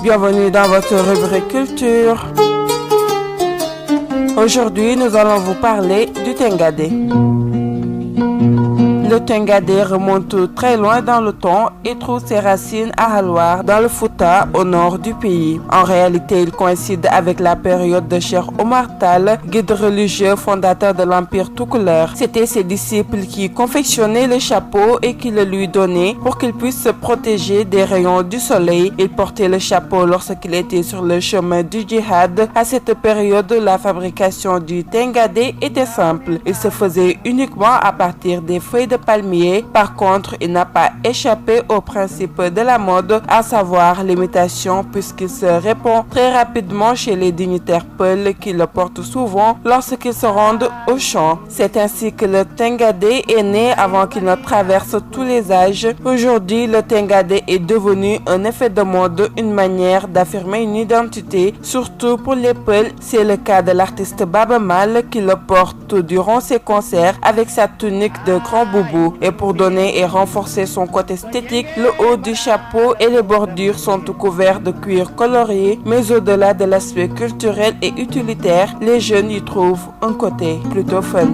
Bienvenue dans votre rubrique culture. Aujourd'hui, nous allons vous parler du Tengadé. Le Tengadé remonte très loin dans le temps et trouve ses racines à Halwar, dans le Fouta, au nord du pays. En réalité, il coïncide avec la période de Cheikh Omar Tall, guide religieux fondateur de l'Empire toucouleur. C'étaient ses disciples qui confectionnaient le chapeau et qui le lui donnaient pour qu'il puisse se protéger des rayons du soleil. Il portait le chapeau lorsqu'il était sur le chemin du djihad. À cette période, la fabrication du Tengadé était simple. Il se faisait uniquement à partir des feuilles de palmier. Par contre, il n'a pas échappé au principe de la mode, à savoir l'imitation, puisqu'il se répand très rapidement chez les dignitaires peuls qui le portent souvent lorsqu'ils se rendent au champ. C'est ainsi que le Tengadé est né avant qu'il ne traverse tous les âges. Aujourd'hui, le Tengadé est devenu un effet de mode, une manière d'affirmer une identité, surtout pour les peuls. C'est le cas de l'artiste Baba Mal qui le porte durant ses concerts avec sa tunique de grand boubou. Et pour donner et renforcer son côté esthétique, le haut du chapeau et les bordures sont couverts de cuir colorié, mais au-delà de l'aspect culturel et utilitaire, les jeunes y trouvent un côté plutôt fun.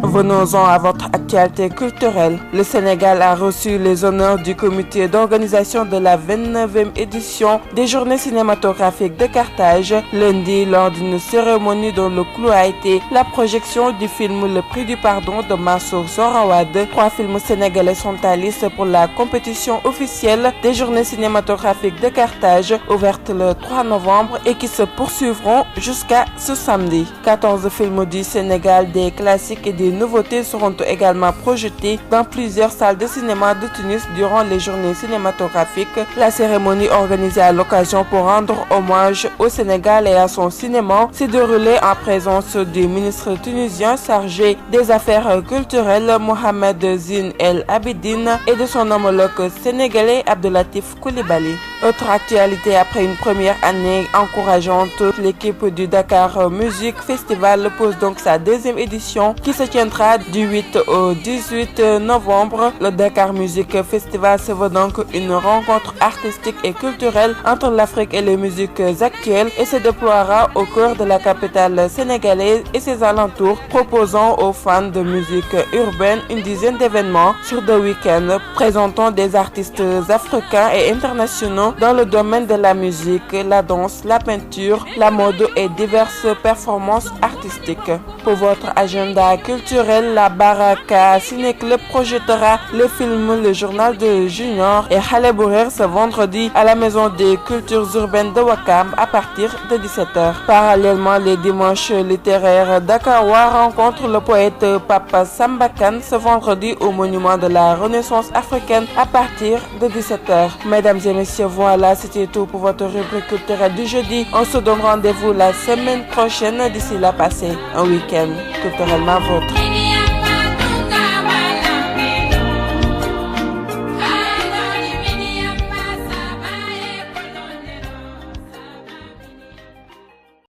Venons-en à votre actualité culturelle. Le Sénégal a reçu les honneurs du comité d'organisation de la 29e édition des Journées cinématographiques de Carthage, lundi lors d'une cérémonie dont le clou a été la projection du film Le Prix du Pardon de Mansour Sorawad. 3 films sénégalais sont à liste pour la compétition officielle des Journées cinématographiques de Carthage, ouverte le 3 novembre et qui se poursuivront jusqu'à ce samedi. 14 films du Sénégal, des classiques et des nouveautés seront également projetées dans plusieurs salles de cinéma de Tunis durant les journées cinématographiques. La cérémonie organisée à l'occasion pour rendre hommage au Sénégal et à son cinéma s'est déroulée en présence du ministre tunisien chargé des affaires culturelles Mohamed Zine El Abidine et de son homologue sénégalais Abdelatif Coulibaly. Autre actualité, après une première année encourageante, l'équipe du Dakar Music Festival pose donc sa deuxième édition qui se tiendra du 8 au 18 novembre. Le Dakar Music Festival se veut donc une rencontre artistique et culturelle entre l'Afrique et les musiques actuelles et se déploiera au cœur de la capitale sénégalaise et ses alentours, proposant aux fans de musique urbaine une dizaine d'événements sur 2 week-ends présentant des artistes africains et internationaux dans le domaine de la musique, la danse, la peinture, la mode et diverses performances artistiques. Pour votre agenda culturel, la Baraka Ciné Club projettera le film Le Journal de Junior et Halé Bourer ce vendredi à la Maison des Cultures Urbaines de Ouakam à partir de 17h. Parallèlement, les dimanches littéraires dakarois rencontrent le poète Papa Sambakan ce vendredi au Monument de la Renaissance africaine à partir de 17h. Mesdames et messieurs, voilà, c'était tout pour votre rubrique culturelle du jeudi. On se donne rendez-vous la semaine prochaine. D'ici là, passez un week-end culturellement vôtre.